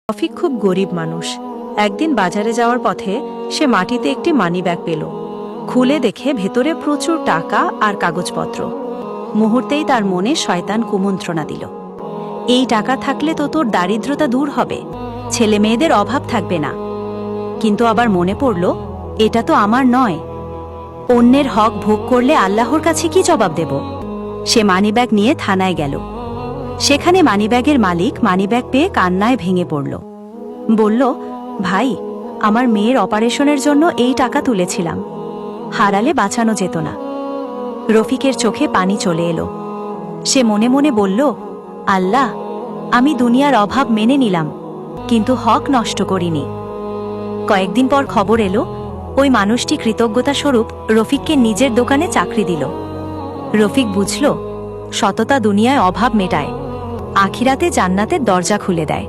রফিক খুব গরিব মানুষ। একদিন বাজারে যাওয়ার পথে সে মাটিতে একটি মানিব্যাগ পেল। খুলে দেখে ভেতরে প্রচুর টাকা আর কাগজপত্র। মুহূর্তেই তার মনে শয়তান কুমন্ত্রণা দিল, এই টাকা থাকলে তো তোর দারিদ্রতা দূর হবে, ছেলে মেয়েদের অভাব থাকবে না। কিন্তু আবার মনে পড়ল, এটা তো আমার নয়। অন্যের হক ভোগ করলে আল্লাহর কাছে কি জবাব দেব? সে মানিব্যাগ নিয়ে থানায় গেল। সেখানে মানিব্যাগের মালিক মানিব্যাগ পেয়ে কান্নায় ভেঙে পড়ল। বলল, ভাই, আমার মেয়ের অপারেশনের জন্য এই টাকা তুলেছিলাম, হারালে বাঁচানো যেত না। রফিকের চোখে পানি চলে এলো। সে মনে মনে বলল, আল্লাহ, আমি দুনিয়ার অভাব মেনে নিলাম, কিন্তু হক নষ্ট করিনি। কয়েকদিন পর খবর এলো, ওই মানুষটি কৃতজ্ঞতা স্বরূপ রফিককে নিজের দোকানে চাকরি দিল। রফিক বুঝল, সততা দুনিয়ায় অভাব মেটায়, আখিরাতে জান্নাতের দরজা খুলে দেয়।